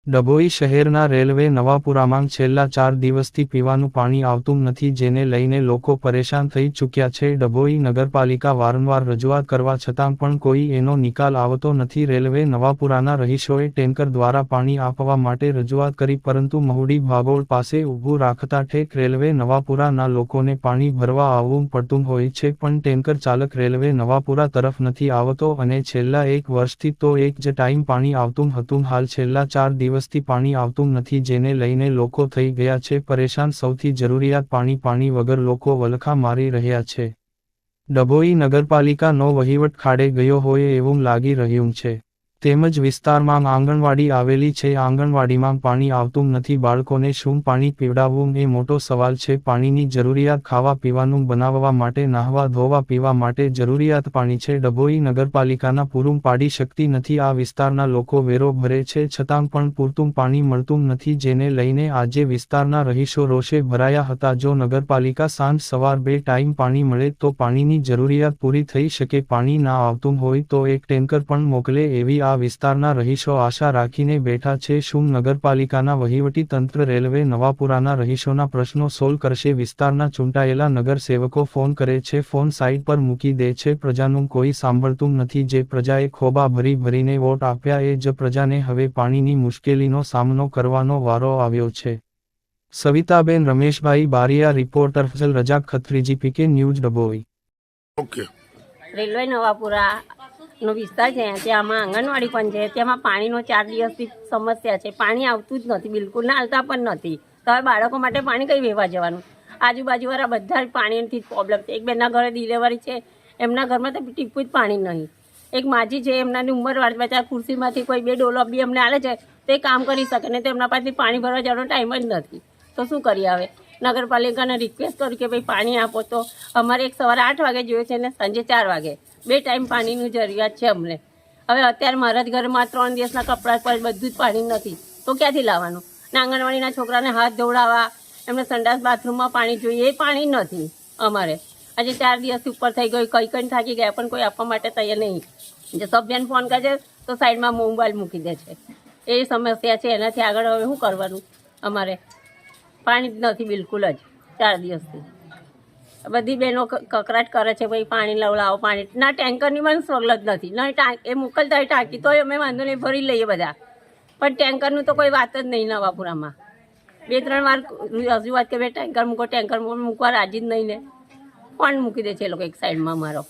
ડભોઈ શહેરના રેલવે નવાપુરામાં છેલ્લા 4 દિવસથી પીવાનું પાણી આવતું નથી, જેને લઈને લોકો પરેશાન થઈ ચૂક્યા છે. ડભોઈ નગરપાલિકા વારંવાર રજૂઆત કરવા છતાં પણ કોઈ એનો નિકાલ આવતો નથી. રેલવે નવાપુરાના રહીશોએ ટેન્કર દ્વારા પાણી આપવા માટે રજૂઆત કરી, પરંતુ મહુડી ભાગોળ પાસે ઊભું રાખતા ઠેક રેલવે નવાપુરાના લોકોને પાણી ભરવા આવવું પડતું હોય છે, પણ ટેન્કર ચાલક રેલવે નવાપુરા તરફ નથી આવતો અને છેલ્લા 1 વર્ષથી તો એક જ ટાઈમ પાણી આવતું હતું. હાલ છેલ્લા 4 દિવસથી પાણી આવતું નથી, જેને લઈને લોકો થઈ ગયા છે પરેશાન. સૌથી જરૂરિયાત પાણી વગર લોકો વલખા મારી રહ્યા છે. ડભોઈ નગરપાલિકાનો વહીવટ ખાડે ગયો હોય એવું લાગી રહ્યું છે. તેમજ વિસ્તારમાં આંગણવાડી આવેલી છે, આંગણવાડીમાં પાણી આવતું નથી. બાળકોને શું પાણી પીવડાવવું એ મોટો સવાલ છે. પાણીની જરૂરિયાત ખાવા પીવાનું બનાવવા માટે, નાહવા ધોવા, પીવા માટે જરૂરિયાત પાણી છે. ડભોઈ નગરપાલિકાના પૂરું પાડી શકતી નથી. આ વિસ્તારના લોકો વેરો ભરે છે છતાં પણ પૂરતું પાણી મળતું નથી, જેને લઈને આજે વિસ્તારના રહીશો રોષે ભરાયા હતા. જો નગરપાલિકા સાંજ સવાર 2 ટાઈમ પાણી મળે તો પાણીની જરૂરિયાત પૂરી થઈ શકે. પાણી ના આવતું હોય તો એક ટેન્કર પણ મોકલે એવી આ વિસ્તારના રહીશો આશા રાખીને બેઠા છે. શું નગરપાલિકાના વહીવટી તંત્ર રેલવે નવાપુરાના રહીશોના પ્રશ્નો સોલ્વ કરશે? વિસ્તારના ચૂંટાયેલા નગરસેવકો ફોન કરે છે, ફોન સાઈડ પર મૂકી દે છે, પ્રજાનું કોઈ સાંભળતું નથી. જે પ્રજાએ ખોબા ભરીને વોટ આપ્યા એ જ પ્રજાને હવે પાણીની મુશ્કેલીનો સામનો કરવાનો વારો આવ્યો છે. સવિતાબેન રમેશભાઈ બારિયા, રિપોર્ટર ફઝલ રજાક ખત્રીજી, PK news, Dabhoi. Railway Navapura નો વિસ્તાર છે, ત્યાંમાં આંગણવાડી પણ છે. તેમાં પાણીનો 4 દિવસથી સમસ્યા છે. પાણી આવતું જ નથી, બિલકુલ ના આવતા પણ નથી. તો હવે બાળકો માટે પાણી કઈ વેવા જવાનું? આજુબાજુવાળા બધા જ પાણીથી પ્રોબ્લેમ છે. એક બેનના ઘરે ડિલિવરી છે, એમના ઘરમાં તો ટીપું જ પાણી નહીં. એક માજી છે, એમનાની ઉંમરવાળી બચારા ખુરશીમાંથી કોઈ 2 ડોલો બી અમને આલે છે તે કામ કરી શકે ને, તો એમના પાસેથી પાણી ભરવા જવાનો ટાઈમ જ નથી. તો શું કરીએ? હવે નગરપાલિકાને રિક્વેસ્ટ કરું કે ભાઈ પાણી આપો. તો અમારે એક સવારે 8 વાગે જોઈએ છે ને સાંજે 4 વાગે 2 ટાઈમ પાણીની જરૂરિયાત છે અમને. હવે અત્યારે મારા જ ઘરમાં 3 દિવસના કપડાં પર બધું જ પાણી નથી, તો ક્યાંથી લાવવાનું? ને આંગણવાડીના છોકરાને હાથ ધોવડાવવા, એમને સંડાસ બાથરૂમમાં પાણી જોઈએ, એ પાણી નથી અમારે. આજે 4 દિવસથી ઉપર થઈ ગયું, કઈ થાકી ગયા, પણ કોઈ આપવા માટે તૈયાર નહીં. જે સભ્યને ફોન કરે છે તો સાઈડમાં મોબાઈલ મૂકી દે છે. એ સમસ્યા છે. એનાથી આગળ હવે શું કરવાનું? અમારે પાણી જ નથી બિલકુલ જ 4 દિવસથી. બધી બહેનો કકરાટ કરે છે, ભાઈ પાણી લાવો પાણી. ના ટેન્કરની પણ સવલત નથી, ના એ મોકલતા હોય ટાંકી તોય અમે વાંધો નહીં ભરી લઈએ બધા, પણ ટેન્કરનું તો કોઈ વાત જ નહીં. નવાપુરામાં 2-3 વાર રજૂઆત કે ભાઈ ટેન્કર મૂકો, ટેન્કર મૂકવા રાજી જ નહીં ને. કોણ મૂકી દે છે એ લોકો એક સાઈડમાં? અમારો